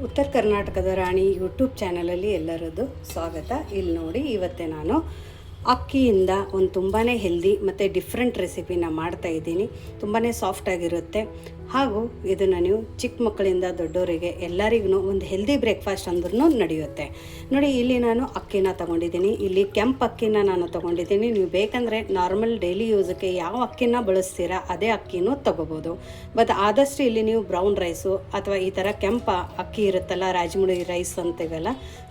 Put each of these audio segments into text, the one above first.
ಉತ್ತರ ಕರ್ನಾಟಕದ ರಾಣಿ ಯೂಟ್ಯೂಬ್ ಚಾನಲಲ್ಲಿ ಎಲ್ಲರದ್ದು ಸ್ವಾಗತ. ಇಲ್ಲಿ ನೋಡಿ, ಇವತ್ತೇ ನಾನು ಅಕ್ಕಿಯಿಂದ ಒಂದು ತುಂಬಾ ಹೆಲ್ದಿ ಮತ್ತು ಡಿಫ್ರೆಂಟ್ ರೆಸಿಪಿನ ಮಾಡ್ತಾಯಿದ್ದೀನಿ. ತುಂಬಾ ಸಾಫ್ಟಾಗಿರುತ್ತೆ ಹಾಗೂ ಇದನ್ನು ನೀವು ಚಿಕ್ಕ ಮಕ್ಕಳಿಂದ ದೊಡ್ಡವರಿಗೆ ಎಲ್ಲರಿಗೂ ಒಂದು ಹೆಲ್ದಿ ಬ್ರೇಕ್ಫಾಸ್ಟ್ ಅಂದ್ರೂ ನಡೆಯುತ್ತೆ. ನೋಡಿ, ಇಲ್ಲಿ ನಾನು ಅಕ್ಕಿನ ತೊಗೊಂಡಿದ್ದೀನಿ. ಇಲ್ಲಿ ಕೆಂಪು ಅಕ್ಕಿನ ನಾನು ತೊಗೊಂಡಿದ್ದೀನಿ. ನೀವು ಬೇಕಂದರೆ ನಾರ್ಮಲ್ ಡೈಲಿ ಯೂಸಕ್ಕೆ ಯಾವ ಅಕ್ಕಿನ ಬಳಸ್ತೀರಾ ಅದೇ ಅಕ್ಕಿನೂ ತೊಗೋಬೋದು. ಬಟ್ ಆದಷ್ಟು ಇಲ್ಲಿ ನೀವು ಬ್ರೌನ್ ರೈಸು ಅಥವಾ ಈ ಥರ ಕೆಂಪು ಅಕ್ಕಿ ಇರುತ್ತಲ್ಲ, ರಾಜಮುಡಿ ರೈಸ್ ಅಂತೀವಲ್ಲ,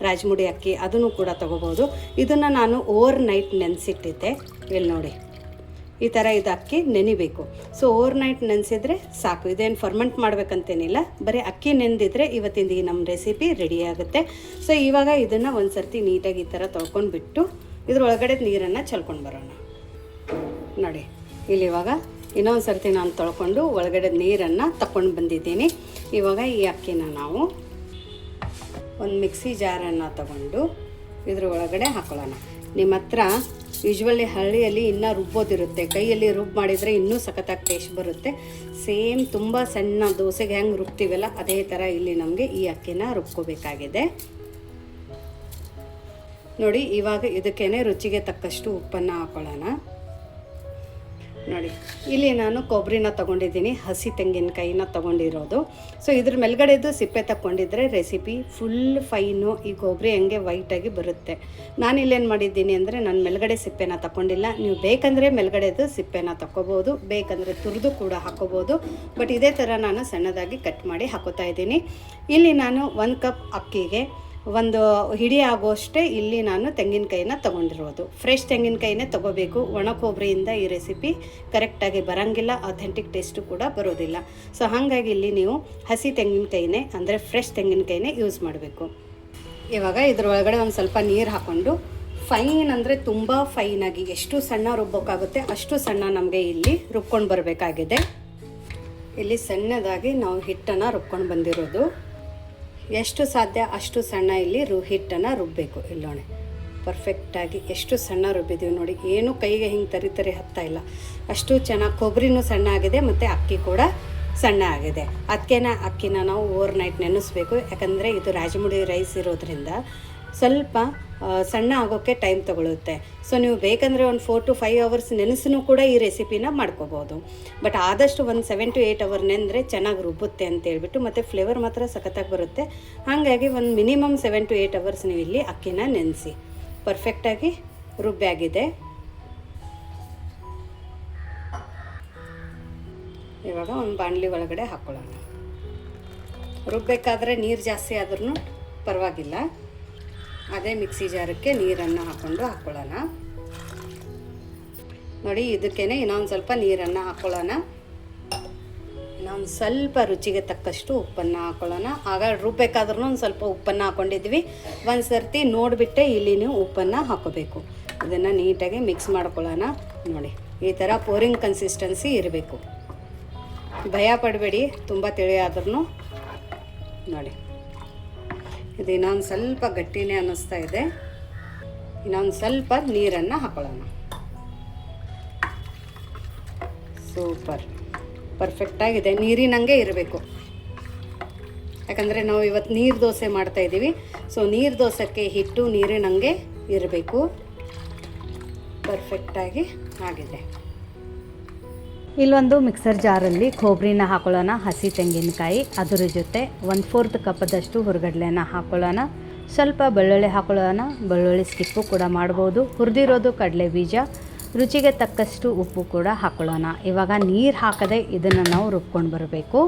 ರಾಜಮುಡಿ ಅಕ್ಕಿ, ಅದನ್ನು ಕೂಡ ತೊಗೋಬೋದು. ಇದನ್ನು ನಾನು ಓವರ್ ನೈಟ್ ನೆನೆಸಿಟ್ಟಿದ್ದೆ. ಇಲ್ಲಿ ನೋಡಿ, ಈ ಥರ ಇದು ಅಕ್ಕಿ ನೆನಿಬೇಕು. ಸೊ ಓವರ್ ನೈಟ್ ನೆನೆಸಿದ್ರೆ ಸಾಕು. ಇದೇನು ಫರ್ಮೆಂಟ್ ಮಾಡಬೇಕಂತೇನಿಲ್ಲ, ಬರೀ ಅಕ್ಕಿ ನೆನೆದಿದ್ರೆ ಇವತ್ತಿಂದ ಈ ನಮ್ಮ ರೆಸಿಪಿ ರೆಡಿ ಆಗುತ್ತೆ. ಸೊ ಇವಾಗ ಇದನ್ನು ಒಂದು ಸರ್ತಿ ನೀಟಾಗಿ ಈ ಥರ ತೊಳ್ಕೊಂಡ್ಬಿಟ್ಟು ಇದ್ರೊಳಗಡೆ ನೀರನ್ನು ಚೆಲ್ಕೊಂಡು ಬರೋಣ. ನೋಡಿ, ಇಲ್ಲಿ ಇವಾಗ ಇನ್ನೊಂದು ಸರ್ತಿ ನಾನು ತೊಳ್ಕೊಂಡು ಒಳಗಡೆ ನೀರನ್ನು ತಗೊಂಡು ಬಂದಿದ್ದೀನಿ. ಇವಾಗ ಈ ಅಕ್ಕಿನ ನಾವು ಒಂದು ಮಿಕ್ಸಿ ಜಾರನ್ನು ತಗೊಂಡು ಇದ್ರ ಒಳಗಡೆ ಹಾಕೊಳ್ಳೋಣ. ನಿಮ್ಮ ಹತ್ರ ಯೂಶ್ವಲಿ ಹಳ್ಳಿಯಲ್ಲಿ ಇನ್ನೂ ರುಬ್ಬೋದಿರುತ್ತೆ, ಕೈಯಲ್ಲಿ ರುಬ್ಬು ಮಾಡಿದರೆ ಇನ್ನೂ ಸಖತ್ತಾಗಿ ಟೇಸ್ಟ್ ಬರುತ್ತೆ. ಸೇಮ್ ತುಂಬ ಸಣ್ಣ ದೋಸೆಗೆ ಹೆಂಗೆ ರುಬ್ತೀವಲ್ಲ ಅದೇ ಥರ ಇಲ್ಲಿ ನಮಗೆ ಈ ಅಕ್ಕಿನ ರುಬ್ಕೋಬೇಕಾಗಿದೆ. ನೋಡಿ, ಇವಾಗ ಇದಕ್ಕೇನೆ ರುಚಿಗೆ ತಕ್ಕಷ್ಟು ಉಪ್ಪನ್ನು ಹಾಕೊಳ್ಳೋಣ. ನೋಡಿ, ಇಲ್ಲಿ ನಾನು ಕೊಬ್ಬರಿನ ತೊಗೊಂಡಿದ್ದೀನಿ, ಹಸಿ ತೆಂಗಿನಕಾಯಿನ ತೊಗೊಂಡಿರೋದು. ಸೊ ಇದ್ರ ಮೇಲ್ಗಡೆದು ಸಿಪ್ಪೆ ತಗೊಂಡಿದ್ರೆ ರೆಸಿಪಿ ಫುಲ್ ಫೈನು ಈ ಕೊಬ್ಬರಿ ಹಂಗೆ ವೈಟಾಗಿ ಬರುತ್ತೆ. ನಾನಿಲ್ಲೇನು ಮಾಡಿದ್ದೀನಿ ಅಂದರೆ ನಾನು ಮೇಲ್ಗಡೆ ಸಿಪ್ಪೆನ ತಗೊಂಡಿಲ್ಲ. ನೀವು ಬೇಕಂದರೆ ಮೇಲ್ಗಡೆದು ಸಿಪ್ಪೆನ ತಗೋಬೋದು, ಬೇಕಂದರೆ ತುರಿದು ಕೂಡ ಹಾಕೋಬೋದು. ಬಟ್ ಇದೇ ಥರ ನಾನು ಸಣ್ಣದಾಗಿ ಕಟ್ ಮಾಡಿ ಹಾಕೋತಾ ಇದ್ದೀನಿ. ಇಲ್ಲಿ ನಾನು 1 ಕಪ್ ಅಕ್ಕಿಗೆ ಒಂದು ಹಿಡಿ ಆಗೋಷ್ಟೇ ಇಲ್ಲಿ ನಾನು ತೆಂಗಿನಕಾಯಿನ ತೊಗೊಂಡಿರೋದು. ಫ್ರೆಶ್ ತೆಂಗಿನಕಾಯಿನೇ ತೊಗೋಬೇಕು. ಒಣ ಕೊಬ್ಬರಿಯಿಂದ ಈ ರೆಸಿಪಿ ಕರೆಕ್ಟಾಗಿ ಬರೋಂಗಿಲ್ಲ, ಅಥೆಂಟಿಕ್ ಟೇಸ್ಟು ಕೂಡ ಬರೋದಿಲ್ಲ. ಸೊ ಹಾಗಾಗಿ ಇಲ್ಲಿ ನೀವು ಹಸಿ ತೆಂಗಿನಕಾಯಿನೇ ಅಂದರೆ ಫ್ರೆಶ್ ತೆಂಗಿನಕಾಯಿನೇ ಯೂಸ್ ಮಾಡಬೇಕು. ಇವಾಗ ಇದ್ರೊಳಗಡೆ ಒಂದು ಸ್ವಲ್ಪ ನೀರು ಹಾಕ್ಕೊಂಡು ಫೈನ್ ಅಂದರೆ ತುಂಬ ಫೈನಾಗಿ ಎಷ್ಟು ಸಣ್ಣ ರುಬ್ಬೋಕ್ಕಾಗುತ್ತೆ ಅಷ್ಟು ಸಣ್ಣ ನಮಗೆ ಇಲ್ಲಿ ರುಬ್ಕೊಂಡು ಬರಬೇಕಾಗಿದೆ. ಇಲ್ಲಿ ಸಣ್ಣದಾಗಿ ನಾವು ಹಿಟ್ಟನ್ನು ರುಬ್ಕೊಂಡು ಬಂದಿರೋದು. ಎಷ್ಟು ಸಾಧ್ಯ ಅಷ್ಟು ಸಣ್ಣ ಇಲ್ಲಿ ಹಿಟ್ಟನ್ನು ರುಬ್ಬಬೇಕು. ಇಲ್ಲಿ ನೋಡಿ, ಪರ್ಫೆಕ್ಟಾಗಿ ಎಷ್ಟು ಸಣ್ಣ ರುಬ್ಬಿದ್ದೀವಿ ನೋಡಿ. ಏನು ಕೈಗೆ ಹಿಂಗೆ ತರಿ ಹತ್ತಾ ಇಲ್ಲ, ಅಷ್ಟು ಚೆನ್ನಾಗಿ ಕೊಬ್ಬರಿನೂ ಸಣ್ಣ ಆಗಿದೆ ಮತ್ತು ಅಕ್ಕಿ ಕೂಡ ಸಣ್ಣ ಆಗಿದೆ. ಅಕ್ಕಿನ ನಾವು ಓವರ್ ನೈಟ್ ನೆನೆಸ್ಬೇಕು. ಯಾಕಂದರೆ ಇದು ರಾಜಮುಡಿ ರೈಸ್ ಇರೋದ್ರಿಂದ ಸ್ವಲ್ಪ ಸಣ್ಣ ಆಗೋಕ್ಕೆ ಟೈಮ್ ತೊಗೊಳುತ್ತೆ. ಸೊ ನೀವು ಬೇಕಂದರೆ ಒಂದು 4 to 5 hours ನೆನೆಸೂ ಕೂಡ ಈ ರೆಸಿಪಿನ ಮಾಡ್ಕೋಬೋದು. ಬಟ್ ಆದಷ್ಟು ಒಂದು 7 to 8 hours ನೆನೆದ್ರೆ ಚೆನ್ನಾಗಿ ರುಬ್ಬುತ್ತೆ ಅಂತೇಳ್ಬಿಟ್ಟು, ಮತ್ತು ಫ್ಲೇವರ್ ಮಾತ್ರ ಸಖತ್ತಾಗಿ ಬರುತ್ತೆ. ಹಾಗಾಗಿ ಒಂದು ಮಿನಿಮಮ್ 7 to 8 hours ನೀವು ಇಲ್ಲಿ ಅಕ್ಕಿನ ನೆನೆಸಿ. ಪರ್ಫೆಕ್ಟಾಗಿ ರುಬ್ಬಾಗಿದೆ. ಇವಾಗ ಒಂದು ಬಾಣಲಿ ಒಳಗಡೆ ಹಾಕ್ಕೊಳ್ಳೋಣ. ರುಬ್ಬಬೇಕಾದ್ರೆ ನೀರು ಜಾಸ್ತಿ ಆದ್ರೂ ಪರವಾಗಿಲ್ಲ. ಅದೇ ಮಿಕ್ಸಿ ಜಾರಕ್ಕೆ ನೀರನ್ನು ಹಾಕ್ಕೊಳ್ಳೋಣ. ನೋಡಿ, ಇದಕ್ಕೇನೆ ಇನ್ನೊಂದು ಸ್ವಲ್ಪ ನೀರನ್ನು ಹಾಕ್ಕೊಳ್ಳೋಣ. ಇನ್ನೊಂದು ಸ್ವಲ್ಪ ರುಚಿಗೆ ತಕ್ಕಷ್ಟು ಉಪ್ಪನ್ನು ಹಾಕ್ಕೊಳ್ಳೋಣ. ಆಗ ರುಬ್ಬೇಕಾದ್ರೂ ಒಂದು ಸ್ವಲ್ಪ ಉಪ್ಪನ್ನು ಹಾಕ್ಕೊಂಡಿದ್ವಿ. ಒಂದು ಸರ್ತಿ ನೋಡಿಬಿಟ್ಟೆ ಇಲ್ಲಿ ನೀವು ಉಪ್ಪನ್ನು ಹಾಕೋಬೇಕು. ಇದನ್ನು ನೀಟಾಗಿ ಮಿಕ್ಸ್ ಮಾಡ್ಕೊಳ್ಳೋಣ. ನೋಡಿ, ಈ ಥರ ಪೋರಿಂಗ್ ಕನ್ಸಿಸ್ಟೆನ್ಸಿ ಇರಬೇಕು. ಭಯ ಪಡಬೇಡಿ ತುಂಬ ತಿಳಿಯಾದ್ರೂ. ನೋಡಿ, ಇದು ಇನ್ನೊಂದು ಸ್ವಲ್ಪ ಗಟ್ಟಿನೇ ಅನ್ನಿಸ್ತಾ ಇದೆ. ಇನ್ನೊಂದು ಸ್ವಲ್ಪ ನೀರನ್ನು ಹಾಕೊಳ್ಳೋಣ. ಸೂಪರ್, ಪರ್ಫೆಕ್ಟಾಗಿದೆ. ನೀರಿನಂಗೆ ಇರಬೇಕು. ಯಾಕಂದರೆ ನಾವು ಇವತ್ತು ನೀರು ದೋಸೆ ಮಾಡ್ತಾಯಿದ್ದೀವಿ. ಸೊ ನೀರು ದೋಸೆಗೆ ಹಿಟ್ಟು ನೀರಿನಂಗೆ ಇರಬೇಕು. ಪರ್ಫೆಕ್ಟಾಗಿ ಆಗಿದೆ. ಇಲ್ಲೊಂದು ಮಿಕ್ಸರ್ ಜಾರಲ್ಲಿ ಕೊಬ್ಬರಿನ ಹಾಕೊಳ್ಳೋಣ, ಹಸಿ ತೆಂಗಿನಕಾಯಿ, ಅದರ ಜೊತೆ 1/4 ಕಪ್ಪದಷ್ಟು ಹುರ್ಗಡ್ಲೆನ ಹಾಕೊಳ್ಳೋಣ. ಸ್ವಲ್ಪ ಬೆಳ್ಳುಳ್ಳಿ ಹಾಕೊಳ್ಳೋಣ. ಬೆಳ್ಳುಳ್ಳಿ ಸ್ಕಿಪ್ಪು ಕೂಡ ಮಾಡ್ಬೋದು. ಹುರಿದಿರೋದು ಕಡಲೆ ಬೀಜ, ರುಚಿಗೆ ತಕ್ಕಷ್ಟು ಉಪ್ಪು ಕೂಡ ಹಾಕೊಳ್ಳೋಣ. ಇವಾಗ ನೀರು ಹಾಕದೆ ಇದನ್ನು ನಾವು ರುಬ್ಕೊಂಡು ಬರಬೇಕು.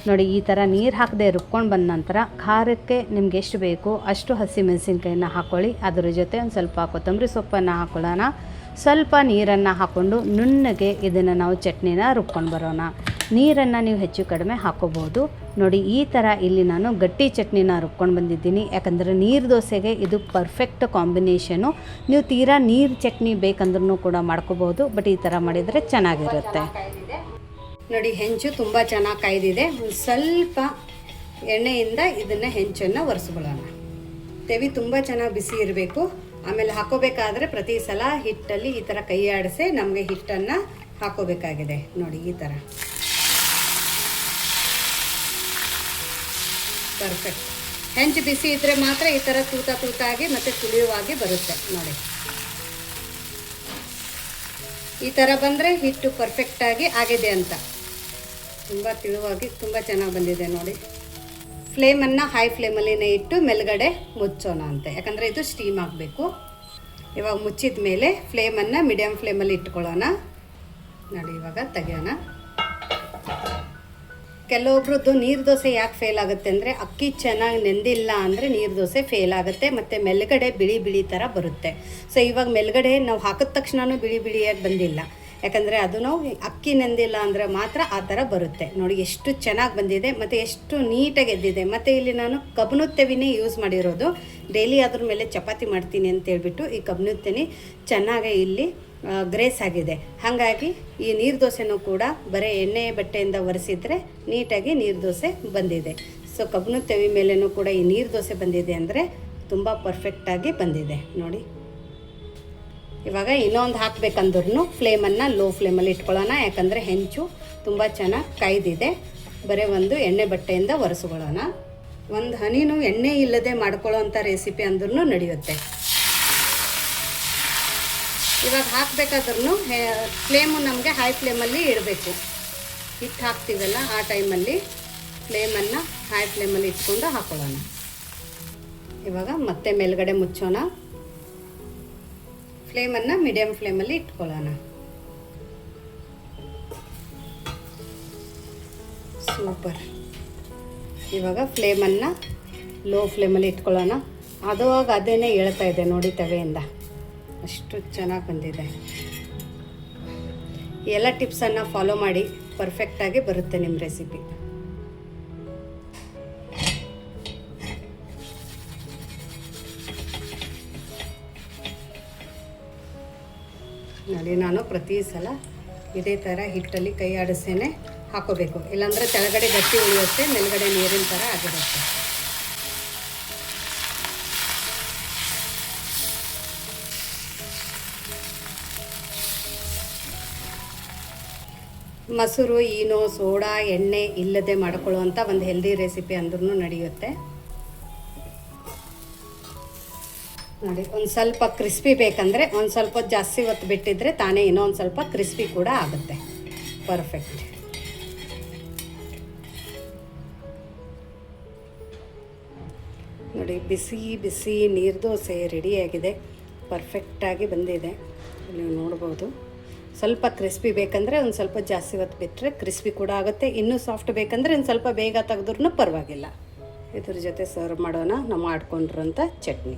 ನೋಡಿ, ಈ ಥರ ನೀರು ಹಾಕದೆ ರುಬ್ಕೊಂಡು ಬಂದ ನಂತರ ಖಾರಕ್ಕೆ ನಿಮ್ಗೆ ಎಷ್ಟು ಬೇಕು ಅಷ್ಟು ಹಸಿ ಮೆಣಸಿನ್ಕಾಯಿನ ಹಾಕ್ಕೊಳ್ಳಿ. ಅದರ ಜೊತೆ ಒಂದು ಸ್ವಲ್ಪ ಕೊತ್ತಂಬರಿ ಸೊಪ್ಪನ್ನು ಹಾಕೊಳ್ಳೋಣ. ಸ್ವಲ್ಪ ನೀರನ್ನು ಹಾಕ್ಕೊಂಡು ನುಣ್ಣಗೆ ಇದನ್ನು ನಾವು ಚಟ್ನಿನ ರುಬ್ಕೊಂಡು ಬರೋಣ. ನೀರನ್ನು ನೀವು ಹೆಚ್ಚು ಕಡಿಮೆ ಹಾಕೋಬೋದು. ನೋಡಿ, ಈ ಥರ ಇಲ್ಲಿ ನಾನು ಗಟ್ಟಿ ಚಟ್ನಿನ ರುಬ್ಕೊಂಡು ಬಂದಿದ್ದೀನಿ. ಯಾಕಂದರೆ ನೀರು ದೋಸೆಗೆ ಇದು ಪರ್ಫೆಕ್ಟ್ ಕಾಂಬಿನೇಷನು. ನೀವು ತೀರಾ ನೀರು ಚಟ್ನಿ ಬೇಕಂದ್ರೂ ಕೂಡ ಮಾಡ್ಕೋಬೋದು. ಬಟ್ ಈ ಥರ ಮಾಡಿದರೆ ಚೆನ್ನಾಗಿರುತ್ತೆ. ನೋಡಿ, ಹೆಂಚು ತುಂಬ ಚೆನ್ನಾಗಿ ಕಾಯ್ದಿದೆ. ಒಂದು ಸ್ವಲ್ಪ ಎಣ್ಣೆಯಿಂದ ಇದನ್ನು ಹೆಂಚನ್ನು ಒರೆಸ್ಕೊಳ್ಳೋಣ. ತೆವಿ ತುಂಬ ಚೆನ್ನಾಗಿ ಬಿಸಿ ಇರಬೇಕು. ಆಮೇಲೆ ಹಾಕೋಬೇಕಾದ್ರೆ ಪ್ರತಿ ಸಲ ಹಿಟ್ಟಲ್ಲಿ ಈ ಥರ ಕೈ ಆಡಿಸಿ ನಮಗೆ ಹಿಟ್ಟನ್ನು ಹಾಕೋಬೇಕಾಗಿದೆ. ನೋಡಿ, ಈ ಥರ ಪರ್ಫೆಕ್ಟ್. ಹೆಂಚು ಬಿಸಿ ಇದ್ದರೆ ಮಾತ್ರ ಈ ಥರ ತೂತಾಗಿ ಮತ್ತು ತುಳಿಯುವಾಗಿ ಬರುತ್ತೆ ನೋಡಿ. ಈ ಥರ ಬಂದರೆ ಹಿಟ್ಟು ಪರ್ಫೆಕ್ಟಾಗಿ ಆಗಿದೆ ಅಂತ. ತುಂಬ ತಿಳುವಾಗಿ ತುಂಬ ಚೆನ್ನಾಗಿ ಬಂದಿದೆ ನೋಡಿ. ಫ್ಲೇಮನ್ನು ಹೈ ಫ್ಲೇಮಲ್ಲಿನೇ ಇಟ್ಟು ಮೇಲ್ಗಡೆ ಮುಚ್ಚೋಣ ಅಂತೆ, ಯಾಕಂದರೆ ಇದು ಸ್ಟೀಮ್ ಆಗಬೇಕು. ಇವಾಗ ಮುಚ್ಚಿದ ಮೇಲೆ ಫ್ಲೇಮನ್ನು ಮೀಡಿಯಮ್ ಫ್ಲೇಮಲ್ಲಿ ಇಟ್ಕೊಳ್ಳೋಣ ನೋಡಿ. ಇವಾಗ ತೆಗೆಯೋಣ. ಕೆಲವೊಬ್ರದ್ದು ನೀರು ದೋಸೆ ಯಾಕೆ ಫೇಲ್ ಆಗುತ್ತೆ ಅಂದರೆ ಅಕ್ಕಿ ಚೆನ್ನಾಗಿ ನೆಂದಿಲ್ಲ ಅಂದರೆ ನೀರು ದೋಸೆ ಫೇಲ್ ಆಗುತ್ತೆ ಮತ್ತು ಮೇಲ್ಗಡೆ ಬಿಳಿ ಥರ ಬರುತ್ತೆ. ಸೊ ಇವಾಗ ಮೇಲ್ಗಡೆ ನಾವು ಹಾಕಿದ ತಕ್ಷಣವೂ ಬಿಳಿಯಾಗಿ ಬಂದಿಲ್ಲ, ಯಾಕಂದರೆ ಅದು ನಾವು ಅಕ್ಕಿ ನೆಂದಿಲ್ಲ ಅಂದರೆ ಮಾತ್ರ ಆ ಥರ ಬರುತ್ತೆ ನೋಡಿ. ಎಷ್ಟು ಚೆನ್ನಾಗಿ ಬಂದಿದೆ ಮತ್ತು ಎಷ್ಟು ನೀಟಾಗಿ ಎದ್ದಿದೆ. ಮತ್ತು ಇಲ್ಲಿ ನಾನು ಕಬ್ಬಿಣದ ತೆವಿನೇ ಯೂಸ್ ಮಾಡಿರೋದು. ಡೈಲಿ ಅದ್ರ ಮೇಲೆ ಚಪಾತಿ ಮಾಡ್ತೀನಿ ಅಂತೇಳ್ಬಿಟ್ಟು ಈ ಕಬ್ಬಿಣದ ತೆನೆ ಚೆನ್ನಾಗಿ ಇಲ್ಲಿ ಗ್ರೇಸ್ ಆಗಿದೆ. ಹಾಗಾಗಿ ಈ ನೀರು ದೋಸೆನೂ ಕೂಡ ಬರೀ ಎಣ್ಣೆ ಬಟ್ಟೆಯಿಂದ ಒರೆಸಿದ್ರೆ ನೀಟಾಗಿ ನೀರು ದೋಸೆ ಬಂದಿದೆ. ಸೊ ಕಬ್ಬಿಣದ ತೆವಿ ಮೇಲೇನೂ ಕೂಡ ಈ ನೀರು ದೋಸೆ ಬಂದಿದೆ ಅಂದರೆ ತುಂಬ ಪರ್ಫೆಕ್ಟಾಗಿ ಬಂದಿದೆ ನೋಡಿ. ಇವಾಗ ಇನ್ನೊಂದು ಹಾಕಬೇಕಂದ್ರೂ ಫ್ಲೇಮನ್ನು ಲೋ ಫ್ಲೇಮಲ್ಲಿ ಇಟ್ಕೊಳ್ಳೋಣ, ಯಾಕಂದರೆ ಹೆಂಚು ತುಂಬ ಚೆನ್ನಾಗಿ ಕಾಯ್ದಿದೆ. ಬರೀ ಒಂದು ಎಣ್ಣೆ ಬಟ್ಟೆಯಿಂದ ಒರೆಸ್ಕೊಳ್ಳೋಣ. ಒಂದು ಹನಿನೂ ಎಣ್ಣೆ ಇಲ್ಲದೆ ಮಾಡ್ಕೊಳ್ಳೋ ಅಂಥ ರೆಸಿಪಿ ಅಂದ್ರೂ ನಡೆಯುತ್ತೆ. ಇವಾಗ ಹಾಕಬೇಕಾದ್ರೂ ಫ್ಲೇಮು ನಮಗೆ ಹೈ ಫ್ಲೇಮಲ್ಲಿ ಇಡಬೇಕು. ಹಿಟ್ಟು ಹಾಕ್ತೀವಲ್ಲ ಆ ಟೈಮಲ್ಲಿ ಫ್ಲೇಮನ್ನು ಹೈ ಫ್ಲೇಮಲ್ಲಿ ಇಟ್ಕೊಂಡು ಹಾಕ್ಕೊಳ್ಳೋಣ. ಇವಾಗ ಮತ್ತೆ ಮೇಲ್ಗಡೆ ಮುಚ್ಚೋಣ. ಫ್ಲೇಮನ್ನು ಮೀಡಿಯಮ್ ಫ್ಲೇಮಲ್ಲಿ ಇಟ್ಕೊಳ್ಳೋಣ. ಸೂಪರ್. ಇವಾಗ ಫ್ಲೇಮನ್ನು ಲೋ ಫ್ಲೇಮಲ್ಲಿ ಇಟ್ಕೊಳ್ಳೋಣ. ಅದುವಾಗ ಅದೇನೇ ಹೇಳ್ತಾ ಇದೆ ನೋಡಿ ತವೆಯಿಂದ, ಅಷ್ಟು ಚೆನ್ನಾಗಿ ಬಂದಿದೆ. ಎಲ್ಲ ಟಿಪ್ಸನ್ನು ಫಾಲೋ ಮಾಡಿ, ಪರ್ಫೆಕ್ಟಾಗಿ ಬರುತ್ತೆ ನಿಮ್ಮ ರೆಸಿಪಿ. ನೋಡಿ, ನಾನು ಪ್ರತಿ ಸಲ ಇದೇ ಥರ ಹಿಟ್ಟಲ್ಲಿ ಕೈ ಆಡಿಸೇನೆ ಹಾಕೋಬೇಕು, ಇಲ್ಲಾಂದರೆ ಕೆಳಗಡೆ ಗಟ್ಟಿ ಉಳಿಯುತ್ತೆ, ಮೇಲ್ಗಡೆ ನೀರಿನ ಥರ ಆಗಿರುತ್ತೆ. ಮೊಸರು, ಈನೋ, ಸೋಡಾ, ಎಣ್ಣೆ ಇಲ್ಲದೆ ಮಾಡ್ಕೊಳ್ಳುವಂಥ ಒಂದು ಹೆಲ್ದಿ ರೆಸಿಪಿ ಅಂದ್ರೂ ನಡೆಯುತ್ತೆ ನೋಡಿ. ಒಂದು ಸ್ವಲ್ಪ ಕ್ರಿಸ್ಪಿ ಬೇಕಂದರೆ ಒಂದು ಸ್ವಲ್ಪ ಜಾಸ್ತಿ ಹೊತ್ತು ಬಿಟ್ಟಿದ್ರೆ ತಾನೇ ಇನ್ನೊಂದು ಸ್ವಲ್ಪ ಕ್ರಿಸ್ಪಿ ಕೂಡ ಆಗುತ್ತೆ. ಪರ್ಫೆಕ್ಟ್. ನೋಡಿ, ಬಿಸಿ ಬಿಸಿ ನೀರು ದೋಸೆ ರೆಡಿಯಾಗಿದೆ. ಪರ್ಫೆಕ್ಟಾಗಿ ಬಂದಿದೆ, ನೀವು ನೋಡ್ಬೋದು. ಸ್ವಲ್ಪ ಕ್ರಿಸ್ಪಿ ಬೇಕಂದರೆ ಒಂದು ಸ್ವಲ್ಪ ಜಾಸ್ತಿ ಹೊತ್ತು ಬಿಟ್ಟರೆ ಕ್ರಿಸ್ಪಿ ಕೂಡ ಆಗುತ್ತೆ. ಇನ್ನೂ ಸಾಫ್ಟ್ ಬೇಕಂದರೆ ಒಂದು ಸ್ವಲ್ಪ ಬೇಗ ತೆಗೆದ್ರೂ ಪರವಾಗಿಲ್ಲ. ಇದ್ರ ಜೊತೆ ಸರ್ವ್ ಮಾಡೋಣ ನಾವು ಮಾಡ್ಕೊಂಡಿರೋಂಥ ಚಟ್ನಿ.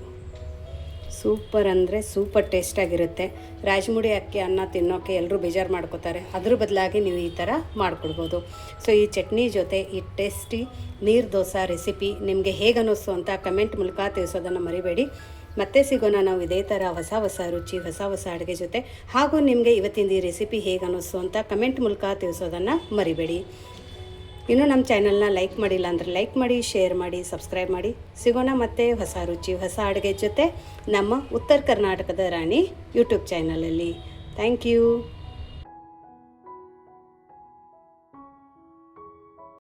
ಸೂಪರ್ ಅಂದರೆ ಸೂಪರ್ ಟೇಸ್ಟಾಗಿರುತ್ತೆ. ರಾಜಮುಡಿ ಅಕ್ಕಿ ಅನ್ನ ತಿನ್ನೋಕ್ಕೆ ಎಲ್ಲರೂ ಬೇಜಾರು ಮಾಡ್ಕೋತಾರೆ, ಅದ್ರ ಬದಲಾಗಿ ನೀವು ಈ ಥರ ಮಾಡ್ಕೊಡ್ಬೋದು. ಸೊ ಈ ಚಟ್ನಿ ಜೊತೆ ಈ ಟೇಸ್ಟಿ ನೀರು ದೋಸೆ ರೆಸಿಪಿ ನಿಮಗೆ ಹೇಗೆ ಅನ್ನಿಸ್ತು ಅಂತ ಕಮೆಂಟ್ ಮೂಲಕ ತಿಳಿಸೋದನ್ನು ಮರಿಬೇಡಿ. ಮತ್ತೆ ಸಿಗೋಣ ನಾವು ಇದೇ ಥರ ಹೊಸ ರುಚಿ, ಹೊಸ ಅಡುಗೆ ಜೊತೆ. ಹಾಗೂ ನಿಮಗೆ ಇವತ್ತಿನ ಈ ರೆಸಿಪಿ ಹೇಗೆ ಅನ್ನಿಸ್ತು ಅಂತ ಕಮೆಂಟ್ ಮೂಲಕ ತಿಳಿಸೋದನ್ನು ಮರಿಬೇಡಿ. ಇನ್ನೂ ನಮ್ಮ ಚಾನಲ್ನ ಲೈಕ್ ಮಾಡಿಲ್ಲ ಅಂದರೆ ಲೈಕ್ ಮಾಡಿ, ಶೇರ್ ಮಾಡಿ, ಸಬ್ಸ್ಕ್ರೈಬ್ ಮಾಡಿ. ಸಿಗೋಣ ಮತ್ತೆ ಹೊಸ ರುಚಿ, ಹೊಸ ಅಡುಗೆ ಜೊತೆ ನಮ್ಮ ಉತ್ತರ ಕರ್ನಾಟಕದ ರಾಣಿ ಯೂಟ್ಯೂಬ್ ಚಾನಲಲ್ಲಿ. Thank you.